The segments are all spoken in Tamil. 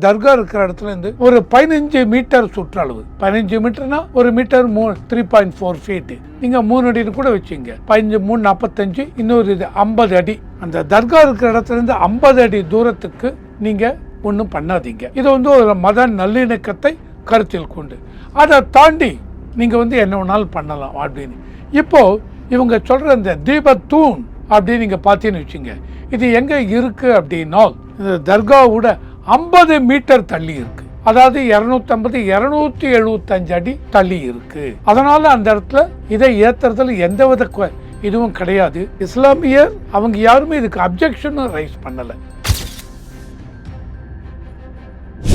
தர்கா இருக்கிற இடத்துல இருந்து ஒரு 15 மீட்டர் சுற்றளவு, 15 மீட்டர்னா ஒரு மீட்டர் 3.4 ஃபீட், நீங்க 3 அடின்னு கூட வச்சுங்க. 15 3 45, இன்னொரு இது 50 அடி. அந்த தர்கா இருக்கிற இடத்துல இருந்து 50 அடி தூரத்துக்கு நீங்க ஒன்றும் பண்ணாதீங்க. இது ஒரு மத நல்லிணக்கத்தை கருத்தில் கொண்டு அதை தாண்டி நீங்க என்ன வேணாலும் பண்ணலாம் அப்படின்னு. இப்போ இவங்க சொல்ற இந்த தீபத்தூண் அப்படின்னு நீங்க பார்த்தீங்கன்னு வச்சுங்க, இது எங்க இருக்கு அப்படின்னா இந்த தர்காவோட 50 மீட்டர் தள்ளி இருக்கு. அதாவது 250 275 அடி தள்ளி இருக்கு. அதனால அந்த இடத்துல இதை ஏத்துறதுல எந்தவித இதுவும் கிடையாது. இஸ்லாமியர் அவங்க யாருமே இதுக்கு அப்ஜெக்ஷன் ரைஸ் பண்ணல.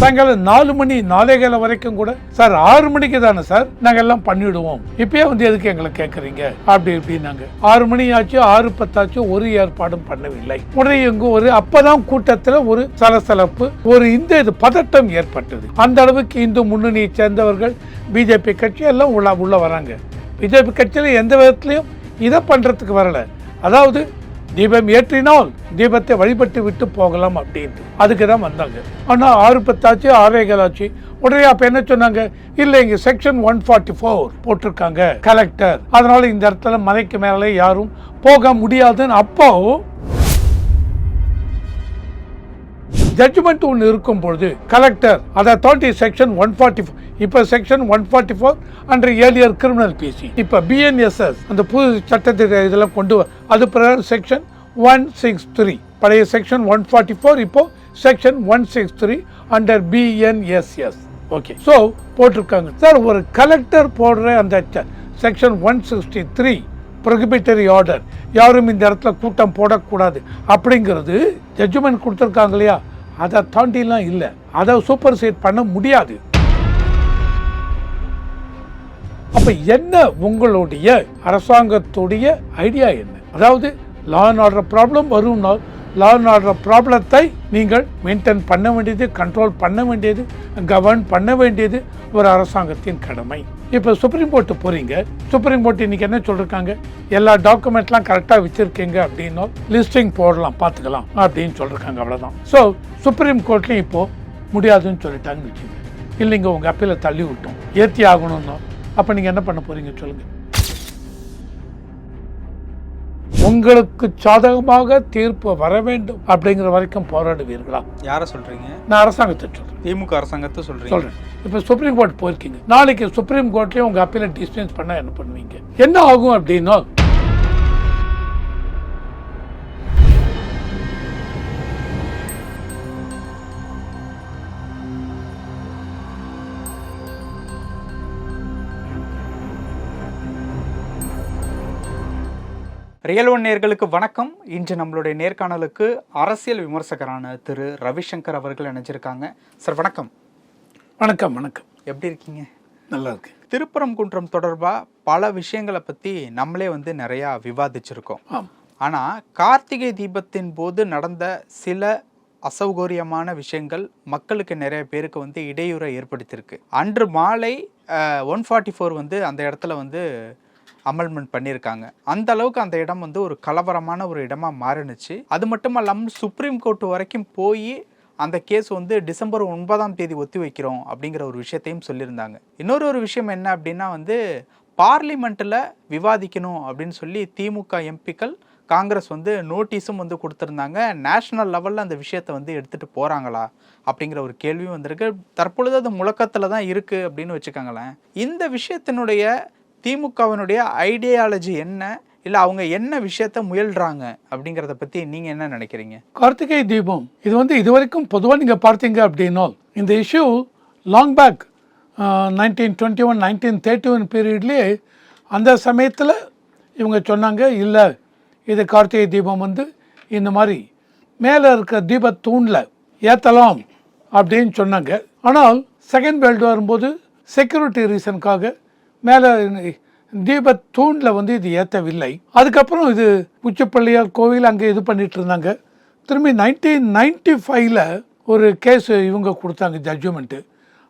சாயங்காலம் 4 மணி 4:15 வரைக்கும் கூட, சார் 6 மணிக்கு தானே சார் நாங்க எல்லாம் பண்ணிடுவோம், இப்பயே எதுக்கு எங்களை கேட்கறீங்க அப்படி இப்படின்னாங்க. 6 மணி ஆச்சு, 6:10 ஆச்சு, ஒரு ஏற்பாடும் பண்ணவில்லை. உடனே அப்பதான் கூட்டத்துல ஒரு சலசலப்பு, ஒரு இது பதட்டம் ஏற்பட்டது. அந்த அளவுக்கு இந்து முன்னணியை சேர்ந்தவர்கள், பிஜேபி கட்சி எல்லாம் உள்ள வராங்க. பிஜேபி கட்சியில எந்த விதத்திலையும் இதை பண்றதுக்கு வரல. அதாவது தீபம் ஏற்றினால் தீபத்தை வழிபட்டு விட்டு போகலாம் அப்படின்ட்டு அதுக்கு தான் வந்தாங்க. ஆனால் 6:10 ஆச்சு, 6:15 ஆச்சு. உடனே அப்ப என்ன சொன்னாங்க, இல்ல இங்க செக்ஷன் 144 போட்டிருக்காங்க கலெக்டர், அதனால இந்த இடத்துல மலைக்கு மேலே யாரும் போக முடியாதுன்னு. அப்போ ஜட்ஜ்மெண்ட் ஒன்று இருக்கும் பொழுது கலெக்டர் அதை தாண்டி செக்ஷன் 144, இப்ப section 144 under earlier criminal PC, இப்ப BNSS அந்த புது சட்டத்தை இதெல்லாம் கொண்டு அது பிரகாரம் செக்ஷன் 163, பழைய செக்ஷன் 144 இப்போ section 163 under BNSS. Okay, so போட்டிருக்காங்க சார். ஒரு கலெக்டர் போடுற அந்த செக்ஷன் 163 ப்ரொஹிபிட்டரி ஆர்டர், யாரும் இந்த இடத்துல கூட்டம் போடக்கூடாது அப்படிங்கிறது ஜட்ஜ்மெண்ட் கொடுத்துருக்காங்க இல்லையா, அதை தாண்டிலாம் இல்லை, அதை சூப்பர் சீட் பண்ண முடியாது. அப்ப என்ன உங்களுடைய அரசாங்கத்துடைய ஐடியா என்ன? அதாவது லா அண்ட் ஆர்டர் ப்ராப்ளம் வரும்னா லா அண்ட் ஆர்டர் ப்ராப்ளத்தை நீங்கள் மெயின்டைன் பண்ண வேண்டியது, கண்ட்ரோல் பண்ண வேண்டியது, கவர்ன் பண்ண வேண்டியது ஒரு அரசாங்கத்தின் கடமை. இப்போ சுப்ரீம் கோர்ட்டு போறீங்க, சுப்ரீம் கோர்ட் இன்னைக்கு என்ன சொல்றாங்க, எல்லா டாக்குமெண்ட்லாம் கரெக்டாக வச்சிருக்கீங்க அப்படின்னா லிஸ்டிங் போடலாம், பார்த்துக்கலாம் அப்படின்னு சொல்றாங்க. அவ்வளோதான். ஸோ சுப்ரீம் கோர்ட்லையும் இப்போ முடியாதுன்னு சொல்லிட்டாங்கன்னு வச்சுங்க. இல்லைங்க உங்க அப்பீல தள்ளி விட்டோம், ஏற்றி ஆகணும்னு. அப்ப நீங்க என்ன பண்ண போறீங்க சொல்லுங்க? உங்களுக்கு சாதகமாக தீர்ப்பு வர வேண்டும் அப்படிங்கிற வரைக்கும் போராடுவீர்களா? யார சொல்றீங்க? நான் அரசாங்கத்தை சொல்றேன், திமுக அரசாங்கத்தை சொல்றேன். இப்ப சுப்ரீம் கோர்ட் போயிருக்கீங்க, நாளைக்கு சுப்ரீம் கோர்ட்லயும் உங்க அப்பீல டிஸ்டன்ஸ் பண்ணா என்ன பண்ணுவீங்க? என்ன ஆகும் அப்படின்னா, ரியல் ஒன் நேயர்களுக்கு வணக்கம். இன்று நம்மளுடைய நேர்காணலுக்கு அரசியல் விமர்சகரான திரு ரவிசங்கர் அவர்கள் இணைஞ்சிருக்காங்க. சார் வணக்கம். வணக்கம். வணக்கம். எப்படி இருக்கீங்க? நல்லா இருக்கு. திருப்பரங்குன்றம் தொடர்பா பல விஷயங்களை பத்தி நம்மளே நிறைய விவாதிச்சிருக்கோம். ஆனா கார்த்திகை தீபத்தின் போது நடந்த சில அசௌகரியமான விஷயங்கள் மக்களுக்கு நிறைய பேருக்கு இடையூறை ஏற்படுத்தியிருக்கு. அன்று மாலை 144 அந்த இடத்துல அமெண்ட்மெண்ட் பண்ணியிருக்காங்க. அந்த அளவுக்கு அந்த இடம் ஒரு கலவரமான ஒரு இடமா மாறினுச்சு. அது மட்டும் இல்லாமல் சுப்ரீம் கோர்ட் வரைக்கும் போய் அந்த கேஸ் டிசம்பர் 9ஆம் தேதி ஒத்தி வைக்கிறோம் அப்படிங்கிற ஒரு விஷயத்தையும் சொல்லியிருந்தாங்க. இன்னொரு விஷயம் என்ன அப்படின்னா பார்லிமெண்ட்டில் விவாதிக்கணும் அப்படின்னு சொல்லி திமுக எம்பிக்கள், காங்கிரஸ் நோட்டீஸும் கொடுத்துருந்தாங்க. நேஷனல் லெவலில் அந்த விஷயத்தை எடுத்துகிட்டு போகிறாங்களா அப்படிங்கிற ஒரு கேள்வியும் வந்திருக்கு. தற்பொழுது அது முழக்கத்தில் தான் இருக்குது அப்படின்னு வச்சுக்கோங்களேன். இந்த விஷயத்தினுடைய திமுகவினுடைய ஐடியாலஜி என்ன, இல்லை அவங்க என்ன விஷயத்த முயல்றாங்க அப்படிங்கிறத பற்றி நீங்கள் என்ன நினைக்கிறீங்க? கார்த்திகை தீபம் இது இதுவரைக்கும் பொதுவாக நீங்கள் பார்த்தீங்க அப்படின்னா இந்த இஷ்யூ லாங் பேக் 1921 1931 பீரியட்லேயே அந்த சமயத்தில் இவங்க சொன்னாங்க, இல்லை இது கார்த்திகை தீபம் இந்த மாதிரி மேலே இருக்க தீபத்தூணில் ஏற்றலாம் அப்படின்னு சொன்னாங்க. ஆனால் செகண்ட் வேர்ல்டு வரும்போது செக்யூரிட்டி ரீசனுக்காக மேலே தீபத்தூணில் இது ஏற்றவில்லை. அதுக்கப்புறம் இது உச்சிப்பள்ளியார் கோவில் அங்கே இது பண்ணிட்டு இருந்தாங்க. திரும்பி 1995 ஒரு கேஸ் இவங்க கொடுத்தாங்க ஜட்ஜ்மெண்ட்டு.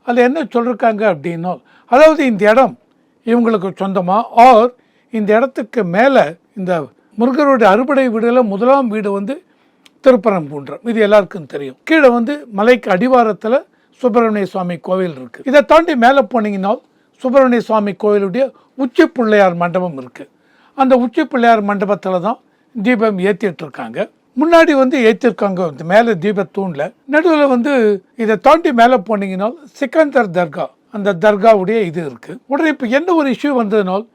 அதில் என்ன சொல்லியிருக்காங்க அப்படின்னா, அதாவது இந்த இடம் இவங்களுக்கு சொந்தமா, ஆர் இந்த இடத்துக்கு மேலே இந்த முருகருடைய அறுபடை வீடுல முதலாம் வீடு திருப்பரங்குன்றம், இது எல்லாருக்கும் தெரியும். கீழே வந்து மலைக்கு அடிவாரத்தில் சுப்பிரமணிய சுவாமி கோவில் இருக்குது. இதை தாண்டி மேலே போனீங்கன்னா சுப்பிரமணிய சுவாமி கோவிலுடைய உச்சி பிள்ளையார் மண்டபம் இருக்குது. அந்த உச்சி பிள்ளையார் மண்டபத்தில் தான் தீபம் ஏற்றிட்டு இருக்காங்க. முன்னாடி வந்து ஏற்றிருக்காங்க மேலே தீபத்தூணில். நடுவில் வந்து இதை தாண்டி மேலே போனீங்கன்னா சிக்கந்தர் தர்கா, அந்த தர்காவுடைய இது இருக்குது. உடனே இப்போ என்ன ஒரு இஷ்யூ வந்ததுனால்,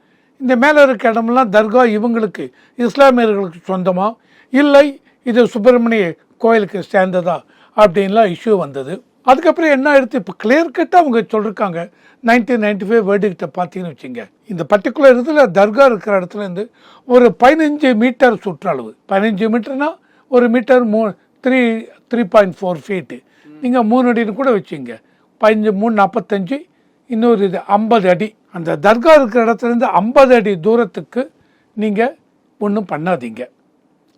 இந்த மேலே இருக்க இடமெல்லாம் தர்கா இவங்களுக்கு இஸ்லாமியர்களுக்கு சொந்தமா இல்லை இது சுப்பிரமணிய கோயிலுக்கு சேர்ந்ததா அப்படின்லாம் இஷ்யூ வந்தது. அதுக்கப்புறம் என்ன ஆயிடுத்து, இப்போ கிளியர் கட்டாக அவங்க சொல்லியிருக்காங்க 1995 வேர்டிக்டை பார்த்தீங்கன்னு வச்சுங்க, இந்த பர்டிகுலர் இதில் தர்கா இருக்கிற இடத்துலேருந்து ஒரு 15 மீட்டர் சுற்றளவு, 15 மீட்டர்னா ஒரு மீட்டர் 3.4 ஃபீட்டு, நீங்கள் 3 அடின்னு கூட வச்சுங்க, 15 3 45, இன்னொரு இது 50 அடி. அந்த தர்கா இருக்கிற இடத்துலேருந்து 50 அடி தூரத்துக்கு நீங்கள் ஒன்றும் பண்ணாதீங்க.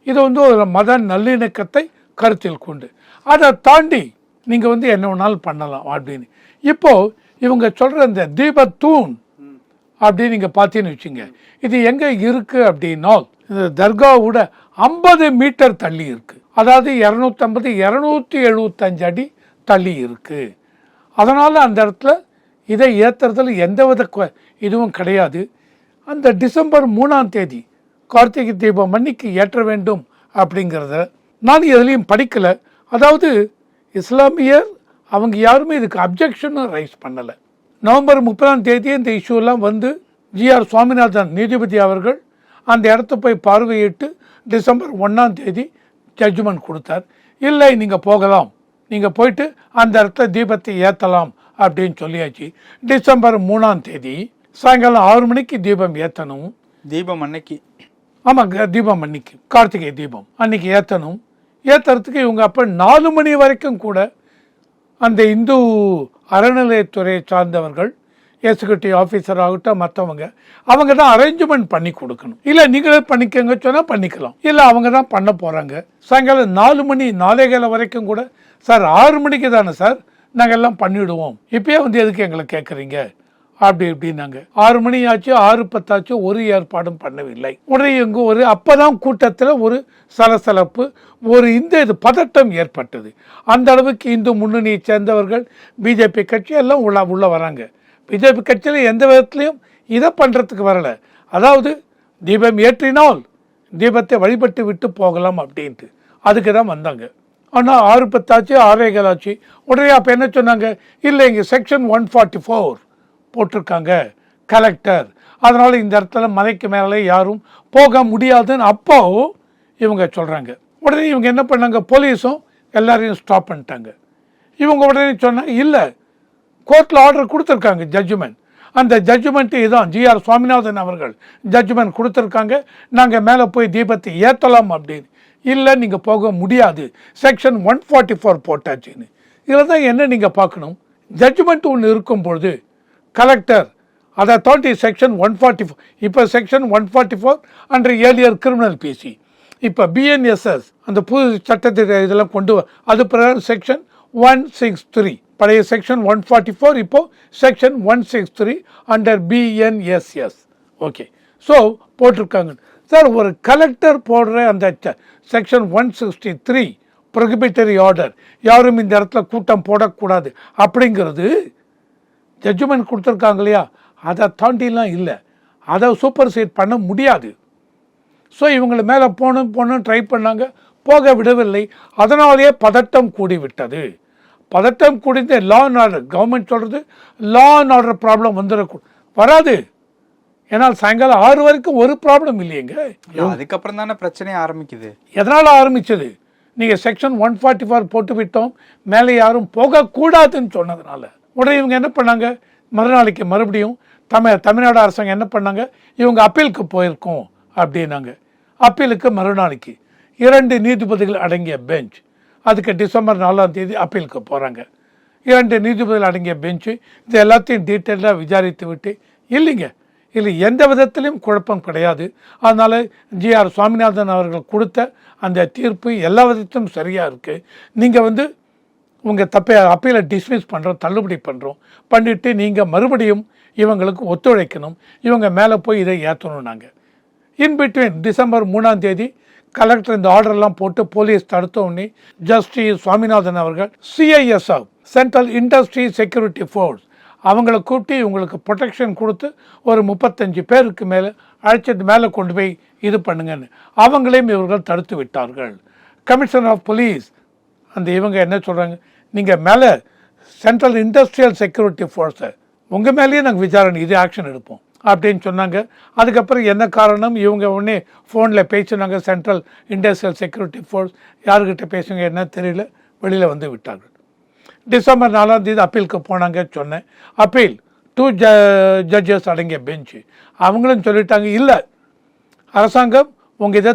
இது வந்து ஒரு மத நல்லிணக்கத்தை கருத்தில் கொண்டு அதை தாண்டி நீங்கள் வந்து என்ன வேணாலும் பண்ணலாம் அப்படின்னு. இப்போது இவங்க சொல்கிற இந்த தீபத்தூண் அப்படின்னு நீங்கள் பார்த்தீங்கன்னு வச்சுங்க, இது எங்கே இருக்குது அப்படின்னா இந்த தர்காவோட 50 மீட்டர் தள்ளி இருக்குது. அதாவது 250 275 அடி தள்ளி இருக்குது. அதனால் அந்த இடத்துல இதை ஏற்றுறதுல எந்தவித இதுவும் கிடையாது. அந்த டிசம்பர் 3ஆம் தேதி கார்த்திகை தீபம் அன்னைக்கு ஏற்ற வேண்டும் அப்படிங்கிறத நான் எதுலேயும் படிக்கலை. அதாவது இஸ்லாமியர் அவங்க யாருமே இதுக்கு அப்ஜெக்ஷனும் ரைஸ் பண்ணலை. நவம்பர் 30ஆம் தேதி இந்த இஷ்யூலாம் வந்து ஜிஆர் சுவாமிநாதன் நீதிபதி அவர்கள் அந்த இடத்த போய் பார்வையிட்டு டிசம்பர் 1ஆம் தேதி ஜட்ஜ்மெண்ட் கொடுத்தார். இல்லை நீங்கள் போகலாம், நீங்கள் போயிட்டு அந்த இடத்துல தீபத்தை ஏற்றலாம் அப்படின்னு சொல்லியாச்சு. டிசம்பர் 3ஆம் தேதி சாயங்காலம் 6 மணிக்கு தீபம் ஏற்றணும். தீபம் அன்னைக்கு, ஆமாங்க, தீபம் அன்னைக்கு கார்த்திகை தீபம் அன்னைக்கு ஏற்றணும். ஏற்றுறதுக்கு இவங்க அப்போ 4 மணி வரைக்கும் கூட அந்த இந்து அறநிலையத்துறையை சார்ந்தவர்கள், எக்ஸிக்யூட்டிவ் ஆஃபீஸர் ஆகட்டும் மற்றவங்க, அவங்க தான் அரேஞ்ச்மெண்ட் பண்ணி கொடுக்கணும். இல்லை நீங்களே பண்ணிக்கங்க சொன்னால் பண்ணிக்கலாம், இல்லை அவங்க தான் பண்ண போகிறாங்க. சாயங்காலம் 4 மணி 4:15 வரைக்கும் கூட, சார் 6 மணிக்கு தானே சார் நாங்கள் எல்லாம் பண்ணிவிடுவோம், இப்போயே வந்து எதுக்கு எங்களை கேட்குறீங்க அப்படி இப்படின்னாங்க. 6 மணி ஆச்சு, 6:10 ஆச்சு, ஒரு ஏற்பாடும் பண்ணவில்லை. உடனே இங்கே ஒரு அப்போதான் கூட்டத்தில் ஒரு சலசலப்பு, ஒரு இது பதட்டம் ஏற்பட்டது. அந்த அளவுக்கு இந்து முன்னணியை சேர்ந்தவர்கள், பிஜேபி கட்சி எல்லாம் உள்ள வராங்க. பிஜேபி கட்சியில் எந்த விதத்துலையும் இதை பண்ணுறதுக்கு வரலை. அதாவது தீபம் ஏற்றினால் தீபத்தை வழிபட்டு விட்டு போகலாம் அப்படின்ட்டு அதுக்கு தான் வந்தாங்க. ஆனால் 6:10 ஆச்சு, 6:15 ஆச்சு. உடனே அப்போ என்ன சொன்னாங்க, இல்லை இங்கே செக்ஷன் 144 போட்டிருக்காங்க கலெக்டர், அதனால் இந்த இடத்துல மலைக்கு மேலே யாரும் போக முடியாதுன்னு அப்போ இவங்க சொல்கிறாங்க. உடனே இவங்க என்ன பண்ணாங்க, போலீஸும் எல்லாரையும் ஸ்டாப் பண்ணிட்டாங்க. இவங்க உடனே சொன்னாங்க, இல்லை கோர்ட்டில் ஆர்டர் கொடுத்துருக்காங்க, ஜட்ஜ்மெண்ட். அந்த ஜட்ஜ்மெண்ட்டு இதுதான், ஜிஆர் சுவாமிநாதன் அவர்கள் ஜட்ஜ்மெண்ட் கொடுத்துருக்காங்க, நாங்கள் மேலே போய் தீபத்தை ஏற்றலாம் அப்படின்னு. இல்லை நீங்கள் போக முடியாது, செக்ஷன் 144 போட்டாச்சுன்னு. இதில் தான் என்ன நீங்கள் பார்க்கணும், ஜட்ஜ்மெண்ட் ஒன்று இருக்கும் பொழுது கலெக்டர் அதை தாண்டி செக்ஷன் 144, இப்போ section 144 under earlier criminal PC, இப்போ பிஎன்எஸ்எஸ் அந்த புது சட்டத்தை இதெல்லாம் கொண்டு அது பிரகாரம் செக்ஷன் 163, பழைய செக்ஷன் 144 இப்போ section 163 under BNSS. Okay, so போட்டிருக்காங்க சார். ஒரு கலெக்டர் போடுற அந்த செக்ஷன் 163 ப்ரொஹிபிட்டரி ஆர்டர், யாரும் இந்த இடத்துல கூட்டம் போடக்கூடாது அப்படிங்கிறது ஜட்ஜ்மெண்ட் கொடுத்துருக்காங்க இல்லையா, அதை தாண்டிலாம் இல்லை, அதை சூப்பர் சீட் பண்ண முடியாது. ஸோ இவங்களை மேலே போகணும் ட்ரை பண்ணாங்க, போக விடவில்லை. அதனாலேயே பதட்டம் கூடிவிட்டது. பதட்டம் கூடிந்த லா அண்ட் ஆர்டர், கவர்மெண்ட் சொல்கிறது லா அண்ட் ஆர்டர் ப்ராப்ளம் வராது. ஏன்னால் சாயங்காலம் 6 வரைக்கும் ஒரு ப்ராப்ளம் இல்லையங்க. அதுக்கப்புறம் தானே பிரச்சனையே ஆரம்பிக்குது. எதனால் ஆரம்பிச்சது, நீங்கள் செக்ஷன் 144 போட்டு விட்டோம், மேலே யாரும் போகக்கூடாதுன்னு சொன்னதுனால. உடனே இவங்க என்ன பண்ணாங்க, மறுநாளைக்கு மறுபடியும் தமிழ்நாடு அரசாங்கம் என்ன பண்ணாங்க, இவங்க அப்பீலுக்கு போயிருக்கோம் அப்படின்னாங்க. அப்பீலுக்கு மறுநாளைக்கு 2 நீதிபதிகள் அடங்கிய பெஞ்ச், அதுக்கு டிசம்பர் 4ஆம் தேதி அப்பீலுக்கு போகிறாங்க. 2 நீதிபதிகள் அடங்கிய பெஞ்சு இது எல்லாத்தையும் டீட்டெயிலாக விசாரித்து விட்டு, இல்லைங்க இல்லை எந்த விதத்திலையும் குழப்பம் கிடையாது, அதனால் ஜிஆர் சுவாமிநாதன் அவர்கள் கொடுத்த அந்த தீர்ப்பு எல்லா விதத்திலும் சரியாக இருக்குது, நீங்கள் வந்து உங்கள் அப்பீலை டிஸ்மிஸ் பண்ணுறோம், தள்ளுபடி பண்ணிவிட்டு நீங்கள் மறுபடியும் இவங்களுக்கு ஒத்துழைக்கணும், இவங்க மேலே போய் இதை ஏற்றணும். நாங்கள் இன்பிட்வீன் டிசம்பர் 3ஆம் தேதி கலெக்டர் இந்த ஆர்டர்லாம் போட்டு போலீஸ் தடுத்த உடனே ஜஸ்டிஸ் சுவாமிநாதன் அவர்கள் CISF central industry security force அவங்கள கூட்டி இவங்களுக்கு ப்ரொடெக்ஷன் கொடுத்து ஒரு 35 பேருக்கு மேலே அழைச்சிட்டு மேலே கொண்டு போய் இது பண்ணுங்கன்னு அவங்களையும் இவர்கள் தடுத்து விட்டார்கள். கமிஷனர் ஆஃப் போலீஸ் அந்த இவங்க என்ன சொல்கிறாங்க, நீங்கள் மேலே சென்ட்ரல் இண்டஸ்ட்ரியல் செக்யூரிட்டி ஃபோர்ஸை உங்கள் மேலேயே நாங்கள் விசாரணை இது ஆக்ஷன் எடுப்போம் அப்படின்னு சொன்னாங்க. அதுக்கப்புறம் என்ன காரணம் இவங்க உடனே ஃபோனில் பேசினாங்க. சென்ட்ரல் இண்டஸ்ட்ரியல் செக்யூரிட்டி ஃபோர்ஸ் யாருக்கிட்ட பேசுங்க என்ன தெரியல, வெளியில் வந்து விட்டார்கள். டிசம்பர் 4 அப்பீலுக்கு போனாங்க சொன்னேன். அப்பீல் 2 ஜட்ஜஸ் அடங்கிய பெஞ்சு அவங்களும் சொல்லிட்டாங்க, இல்லை அரசாங்கம் உங்கள் இதை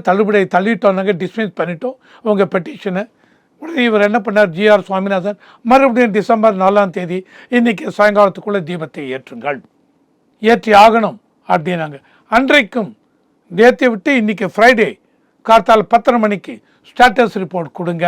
தள்ளிட்டோம், டிஸ்மிஸ் பண்ணிட்டோம் உங்கள் பெட்டிஷனை. உடனே இவர் என்ன பண்ணார், GR சுவாமிநாதன் மறுபடியும் டிசம்பர் 4 இன்னைக்கு சாயங்காலத்துக்குள்ளே தீபத்தை ஏற்றுங்கள், ஏற்றி ஆகணும் அப்படின்னாங்க. அன்றைக்கும் நேற்றை விட்டு இன்னைக்கு ஃப்ரைடே கார்த்தால் 10:30 மணிக்கு ஸ்டேட்டஸ் ரிப்போர்ட் கொடுங்க,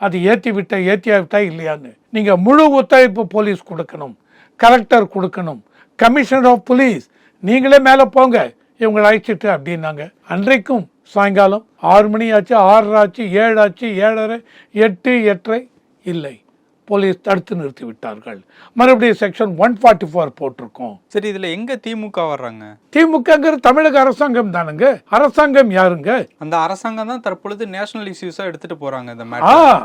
அது ஏற்றியாவிட்டா இல்லையான்னு. நீங்கள் முழு ஒத்துழைப்பு போலீஸ் கொடுக்கணும், கலெக்டர் கொடுக்கணும், கமிஷனர் ஆஃப் போலீஸ் நீங்களே மேலே போங்க இவங்களை அழைச்சிட்டு அப்படின்னாங்க. அன்றைக்கும் சாயங்காலம் 6 மணி ஆச்சு, 6:30 ஆச்சு, 7 ஆச்சு, 7:30, 8, 8:30 இல்லை, போலீஸ் தடுத்து நிறுத்தி விட்டார்கள். மறுபடியும் செக்ஷன் 144 போட்டிருக்கோம். சரி, இதுல எங்க திமுக வர்றாங்க? திமுகங்கிறது தமிழக அரசாங்கம் தானுங்க. அரசாங்கம் யாருங்க? அந்த அரசாங்கம் தான் தற்பொழுது நேஷனல் இஷ்யூஸா எடுத்துட்டு போறாங்க இந்த மேட்டர்.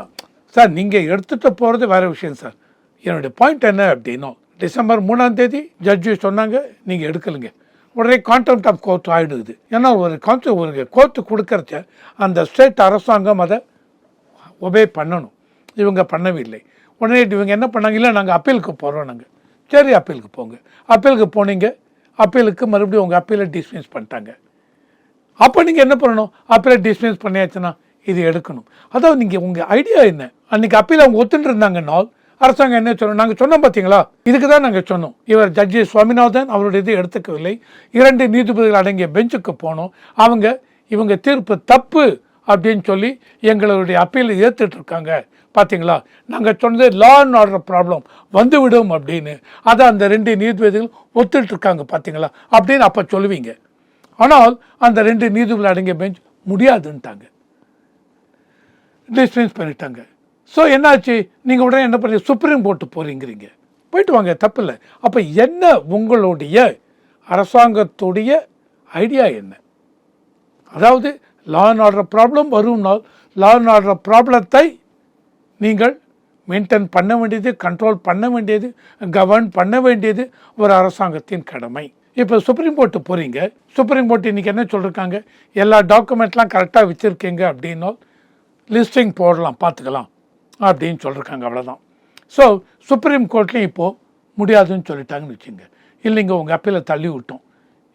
சார் நீங்க எடுத்துட்டு போறது வேற விஷயம் சார். என்னுடைய பாயிண்ட் என்ன அப்படின்னா, டிசம்பர் 3 ஜட்ஜி சொன்னாங்க நீங்க எடுக்கலுங்க, உடனே கான்டெம்ப்ட் ஆஃப் கோர்ட் ஆயிடுது. ஏன்னா ஒரு கோர்ட்டு கொடுக்கறச்ச அந்த ஸ்டேட் அரசாங்கம் அதை ஒபே பண்ணணும், இவங்க பண்ணவில்லை. உடனே இவங்க என்ன பண்ணாங்க, இல்லை நாங்கள் அப்பீலுக்கு போகிறோம். நாங்கள் சரி அப்பீலுக்கு போங்க. அப்பீலுக்கு போனீங்க, அப்பீலுக்கு மறுபடியும் உங்கள் அப்பீலை டிஸ்மிஸ் பண்ணிட்டாங்க. அப்போ நீங்கள் என்ன பண்ணணும், அப்பீலை டிஸ்மிஸ் பண்ணியாச்சுன்னா இது எடுக்கணும். அதாவது நீங்கள் உங்கள் ஐடியா என்ன, அன்றைக்கி அப்பீல் அவங்க ஒத்துட்டு இருந்தாங்கன்னா அரசாங்கம் என்ன சொல்லணும், நாங்கள் சொன்னோம் பார்த்தீங்களா, இதுக்கு தான் நாங்கள் சொன்னோம். இவர் ஜட்ஜி சுவாமிநாதன் அவருடைய இது எடுத்துக்கவில்லை. 2 நீதிபதிகள் அடங்கிய பெஞ்சுக்கு போனோம். இவங்க தீர்ப்பு தப்பு அப்படின்னு சொல்லி எங்களுடைய அப்பீலை ஏற்றுட்டு இருக்காங்க. பார்த்தீங்களா, நாங்கள் சொன்னது லா அண்ட் ஆர்டர் ப்ராப்ளம் வந்துவிடும் அப்படின்னு. அதை அந்த 2 நீதிபதிகள் ஒத்துட்டு இருக்காங்க பார்த்தீங்களா அப்படின்னு அப்போ சொல்லுவீங்க. ஆனால் அந்த 2 நீதிபதிகள் அடங்கிய பெஞ்ச் முடியாதுன்ட்டாங்க, டிஸ்மிஸ் பண்ணிட்டாங்க. ஸோ என்னாச்சு, நீங்கள் உடனே என்ன பண்ணி சுப்ரீம் கோர்ட்டு போகிறீங்கிறீங்க, போயிட்டு வாங்க, தப்பு இல்லை. அப்போ என்ன உங்களுடைய அரசாங்கத்துடைய ஐடியா என்ன? அதாவது லா அண்ட் ஆர்டர் ப்ராப்ளம் வரும்னால் லா அண்ட் ஆர்டர் ப்ராப்ளத்தை நீங்கள் மெயின்டைன் பண்ண வேண்டியது, கண்ட்ரோல் பண்ண வேண்டியது, கவர்ன் பண்ண வேண்டியது ஒரு அரசாங்கத்தின் கடமை. இப்போ சுப்ரீம் கோர்ட்டு போகிறீங்க, சுப்ரீம் கோர்ட் இன்றைக்கி என்ன சொல்லியிருக்காங்க, எல்லா டாக்குமெண்ட்லாம் கரெக்டாக வச்சுருக்கீங்க அப்படின்னா லிஸ்டிங் போடலாம், பார்த்துக்கலாம் அப்படின்னு சொல்லியிருக்காங்க, அவ்வளோதான். ஸோ சுப்ரீம் கோர்ட்லேயும் இப்போது முடியாதுன்னு சொல்லிட்டாங்கன்னு வச்சுங்க. இல்லைங்க உங்கள் அப்பீலை தள்ளி விட்டோம்,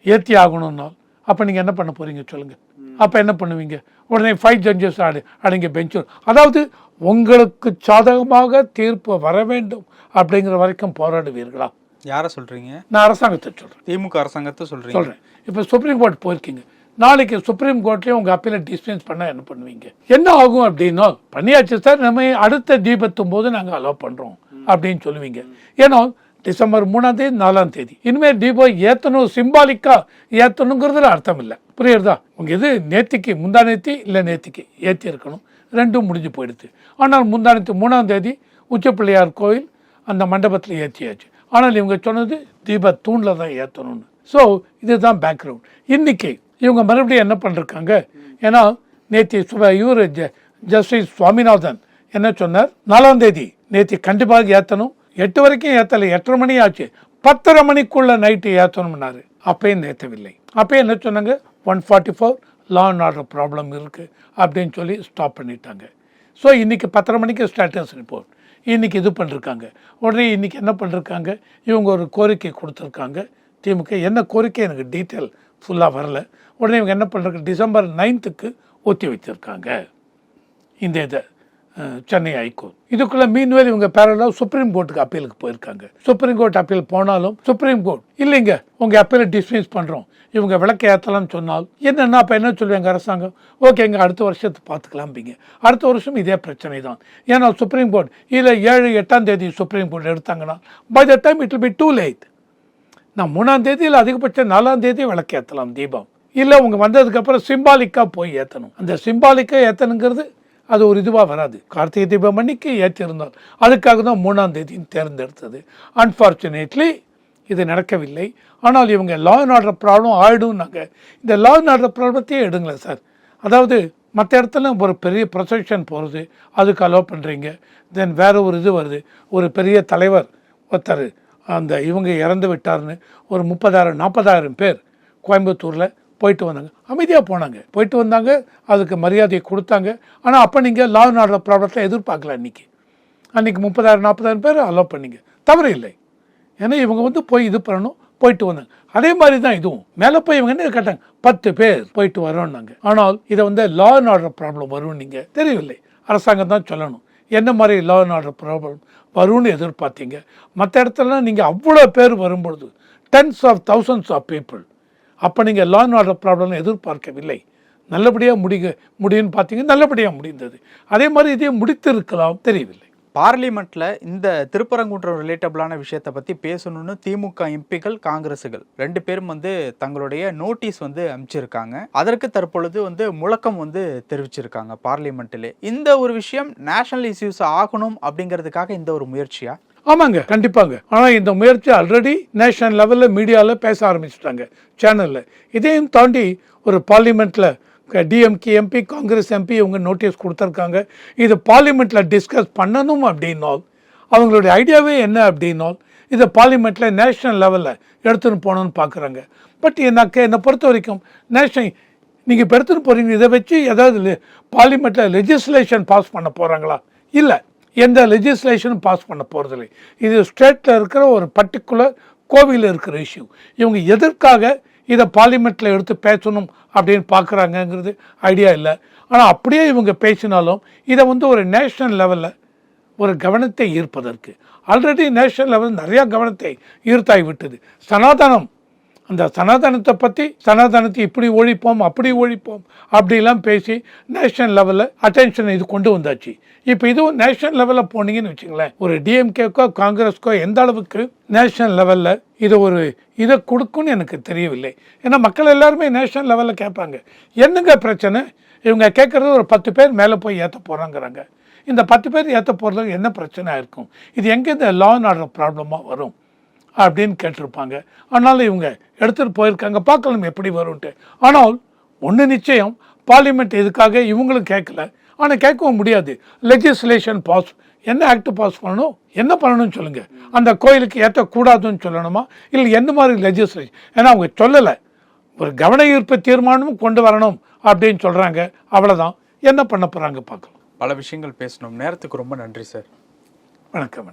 ஏற்றி ஆகணும்னால் அப்போ நீங்கள் என்ன பண்ண போகிறீங்க சொல்லுங்கள். அப்போ என்ன பண்ணுவீங்க, உடனே 5 ஜட்ஜஸ் அடங்கிய பெஞ்சு, அதாவது உங்களுக்கு சாதகமாக தீர்ப்பு வர வேண்டும் அப்படிங்கிற வரைக்கும் போராடுவீர்களா? யாரை சொல்கிறீங்க? நான் அரசாங்கத்தை சொல்கிறேன், திமுக அரசாங்கத்தை சொல்கிறேன். இப்போ சுப்ரீம் கோர்ட் போயிருக்கீங்க, நாளைக்கு சுப்ரீம் கோர்ட்லேயும் உங்கள் அப்பீலை டிஸ்மிஸ் பண்ணால் என்ன பண்ணுவீங்க? என்ன ஆகும் அப்படின்னா, பண்ணியாச்சு சார், நம்ம அடுத்த தீபத்தும் போது நாங்கள் அலோவ் பண்ணுறோம் அப்படின்னு சொல்லுவீங்க. ஏன்னா டிசம்பர் 3 4 இனிமேல் தீபம் ஏற்றணும், சிம்பாலிக்கா ஏற்றணுங்கிறதுல அர்த்தம் இல்லை, புரியுறதா? உங்கள் இது நேத்திக்கு முந்தா நேத்தி இல்லை நேத்திக்கு ஏற்றி இருக்கணும், 2 முடிஞ்சு போயிடுது. ஆனால் முந்தா நேற்று 3 உச்சப்பிள்ளையார் கோயில் அந்த மண்டபத்தில் ஏற்றியாச்சு. ஆனால் இவங்க சொன்னது தீப தூணில் தான் ஏற்றணும்னு. ஸோ இதுதான் பேக்ரவுண்ட். இன்னைக்கு இவங்க மறுபடியும் என்ன பண்ணிருக்காங்க, ஏன்னா நேற்று இவர் ஜஸ்டிஸ் சுவாமிநாதன் என்ன சொன்னார், 4 நேற்று கண்டிப்பாக ஏற்றணும், 8 வரைக்கும் ஏற்றலை, 8:30 மணி ஆச்சு, 10:30 மணிக்குள்ள நைட்டு ஏற்றணும்னாரு. அப்பயும் ஏற்றவில்லை. அப்பயும் என்ன சொன்னாங்க, 144 லா அண்ட் ஆர்டர் ப்ராப்ளம் இருக்குது அப்படின்னு சொல்லி ஸ்டாப் பண்ணிட்டாங்க. ஸோ இன்றைக்கி 10:30 மணிக்கு ஸ்டேட்டஸ் ரிப்போர்ட் இன்றைக்கி இது பண்ணிருக்காங்க. உடனே இன்றைக்கி என்ன பண்ணிருக்காங்க, இவங்க ஒரு கோரிக்கை கொடுத்துருக்காங்க. திமுக என்ன கோரிக்கை எனக்கு டீட்டெயில் ஃபுல்லாக வரல. உடனே இவங்க என்ன பண்ணுறாங்க, டிசம்பர் 9 ஒத்தி வச்சுருக்காங்க இந்த இதை சென்னை ஹைகோர்ட். இதுக்குள்ளே மீன்வேல் இவங்க பேரலாக சுப்ரீம் கோர்ட்டுக்கு அப்பீலுக்கு போயிருக்காங்க. சுப்ரீம் கோர்ட் அப்பீல் போனாலும் சுப்ரீம் கோர்ட் இல்லைங்க உங்கள் அப்பீலை டிஸ்மிஸ் பண்ணுறோம், இவங்க விளக்க ஏற்றலாம்னு சொன்னால் என்னென்னா அப்போ என்ன சொல்லுவாங்க அரசாங்கம், ஓகேங்க அடுத்த வருஷத்தை பார்த்துக்கலாம்பிங்க. அடுத்த வருஷம் இதே பிரச்சனை தான். ஏன்னா சுப்ரீம் கோர்ட் இல்லை 7, 8 சுப்ரீம் கோர்ட் எடுத்தாங்கன்னா by the time it will be too late. நான் 3 இல்லை அதிகபட்சம் 4 விளக்கு ஏற்றலாம் தீபம். இல்லை அவங்க வந்ததுக்கப்புறம் சிம்பாலிக்காக போய் ஏற்றணும். அந்த சிம்பாலிக்காக ஏற்றணுங்கிறது அது ஒரு இதுவாக வராது. கார்த்திகை தீபம் அன்னைக்கு ஏற்றிருந்தால் அதுக்காக தான் 3ஆம் தேதி தேர்ந்தெடுத்தது. அன்ஃபார்ச்சுனேட்லி இது நடக்கவில்லை. ஆனால் இவங்க லா அண்ட் ஆர்டர் ப்ராப்ளம் ஆகிடும்னாங்க. இந்த லா அண்ட் ஆர்டர் ப்ராப்ளத்தையே எடுங்களேன் சார். அதாவது மற்ற இடத்துல ஒரு பெரிய ப்ரொசெக்ஷன் போகிறது, அதுக்கு அலோவ் பண்ணுறீங்க. தென் வேறு ஒரு இது வருது, ஒரு பெரிய தலைவர் ஒருத்தர் அந்த இவங்க இறந்து விட்டார்னு ஒரு 30,000-40,000 பேர் கோயம்புத்தூரில் போயிட்டு வந்தாங்க. அமைதியாக போனாங்க, போயிட்டு வந்தாங்க, அதுக்கு மரியாதையை கொடுத்தாங்க. ஆனால் அப்போ நீங்கள் லா அண்ட் ஆர்டர் ப்ராப்ளத்தை எதிர்பார்க்கல. அன்றைக்கி 30,000-40,000 பேர் அலோவ் பண்ணிங்க, தவறு இல்லை. ஏன்னா இவங்க போய் இது பண்ணணும், போயிட்டு வந்தாங்க. அதே மாதிரி தான் இதுவும் மேலே போய் இவங்க என்ன கேட்டாங்க, 10 பேர் போயிட்டு வரோன்னாங்க. ஆனால் இதை லா அண்ட் ஆர்டர் ப்ராப்ளம் வரும்னு நீங்கள் தெரியவில்லை. அரசாங்கம் தான் சொல்லணும் என்ன மாதிரி லா அண்ட் ஆர்டர் ப்ராப்ளம் வரும்னு எதிர்பார்த்தீங்க. மற்ற இடத்துலலாம் நீங்கள் அவ்வளோ பேர் வரும்பொழுது tens of thousands of people, அப்போ நீங்கள் லா அண்ட் ஆர்டர் ப்ராப்ளம் எதிர்பார்க்கவில்லை. நல்லபடியாக முடியும்னு பார்த்தீங்க, நல்லபடியாக முடிந்தது. அதே மாதிரி இதையும் முடித்திருக்கலாம், தெரியவில்லை. பார்லிமெண்ட்ல இந்த திருப்பரங்குன்றம் ரிலேட்டபிளான விஷயத்தை பத்தி பேசணும்னு திமுக எம்பிக்கள், காங்கிரஸுகள் 2 பேரும் தங்களுடைய நோட்டீஸ் அனுப்பிச்சிருக்காங்க. அதற்கு தற்பொழுது முழக்கம் தெரிவிச்சிருக்காங்க பார்லிமெண்ட்டிலே. இந்த ஒரு விஷயம் நேஷனல் இஷ்யூஸ் ஆகணும் அப்படிங்கிறதுக்காக இந்த ஒரு முயற்சியா? ஆமாங்க, கண்டிப்பாங்க. ஆனால் இந்த முயற்சி ஆல்ரெடி நேஷனல் லெவலில் மீடியாவில் பேச ஆரம்பிச்சுட்டாங்க, சேனலில். இதையும் தாண்டி ஒரு பார்லிமெண்ட்டில் டிஎம்கே எம்பி, காங்கிரஸ் எம்பி இவங்க நோட்டீஸ் கொடுத்துருக்காங்க. இது பார்லிமெண்ட்டில் டிஸ்கஸ் பண்ணணும் அப்படின்னால், அவங்களுடைய ஐடியாவே என்ன அப்படின்னால் இதை பார்லிமெண்ட்டில் நேஷ்னல் லெவலில் எடுத்துன்னு போகணுன்னு பார்க்குறாங்க. பட் என்னை பொறுத்த வரைக்கும் நீங்கள் இப்போ எடுத்துன்னு போகிறீங்க, இதை வச்சு ஏதாவது பார்லிமெண்ட்டில் லெஜிஸ்லேஷன் பாஸ் பண்ண போகிறாங்களா? இல்லை, எந்த லெஜிஸ்லேஷனும் பாஸ் பண்ண போகிறதில்லை. இது ஸ்டேட்டில் இருக்கிற ஒரு பர்டிகுலர் கோவிலில் இருக்கிற இஷ்யூ. இவங்க எதற்காக இதை பார்லிமெண்ட்டில் எடுத்து பேசணும் அப்படின்னு பார்க்குறாங்கங்கிறது ஐடியா இல்லை. ஆனால் அப்படியே இவங்க பேசினாலும் இதை ஒரு நேஷ்னல் லெவலில் ஒரு கவனத்தை ஈர்ப்பதற்கு ஆல்ரெடி நேஷ்னல் லெவலில் நிறையா கவனத்தை ஈர்த்தாகி விட்டது. சனாதனம், அந்த சனாதனத்தை பற்றி, சனாதனத்தை இப்படி ஒழிப்போம் அப்படி ஒழிப்போம் அப்படிலாம் பேசி நேஷ்னல் லெவலில் அட்டென்ஷன் இது கொண்டு வந்தாச்சு. இப்போ இதுவும் நேஷ்னல் லெவலில் போனீங்கன்னு வச்சுங்களேன், ஒரு டிஎம்கேக்கோ காங்கிரஸ்க்கோ எந்த அளவுக்கு நேஷ்னல் லெவலில் இதை கொடுக்குன்னு எனக்கு தெரியவில்லை. ஏன்னா மக்கள் எல்லாருமே நேஷ்னல் லெவலில் கேட்பாங்க, என்னங்க பிரச்சனை, இவங்க கேட்குறது ஒரு 10 பேர் மேலே போய் ஏற்ற போகிறாங்கிறாங்க. இந்த 10 பேர் ஏற்ற போகிறதுக்கு என்ன பிரச்சனை இருக்கும்? இது எங்கே இந்த லா அண்ட் ஆர்டர் ப்ராப்ளமாக வரும் அப்படின்னு கேட்டிருப்பாங்க. ஆனாலும் இவங்க எடுத்துகிட்டு போயிருக்காங்க, பார்க்கலாம் எப்படி வரும்ன்ட்டு. ஆனால் ஒன்று நிச்சயம், பார்லிமெண்ட் இதுக்காக இவங்களும் கேட்கல, ஆனால் கேட்கவும் முடியாது. லெஜிஸ்லேஷன் பாஸ், என்ன ஆக்ட் பாஸ் பண்ணணும், என்ன பண்ணணும்னு சொல்லுங்கள். அந்த கோயிலுக்கு ஏற்றக்கூடாதுன்னு சொல்லணுமா, இல்லை எந்த மாதிரி லெஜிஸ்லேஷன்? ஏன்னா அவங்க சொல்லலை, ஒரு கவன ஈர்ப்பு தீர்மானமும் கொண்டு வரணும் அப்படின்னு சொல்கிறாங்க. அவ்வளோதான், என்ன பண்ண போகிறாங்க பார்க்கலாம். பல விஷயங்கள் பேசணும். நேரத்துக்கு ரொம்ப நன்றி சார். வணக்கம்.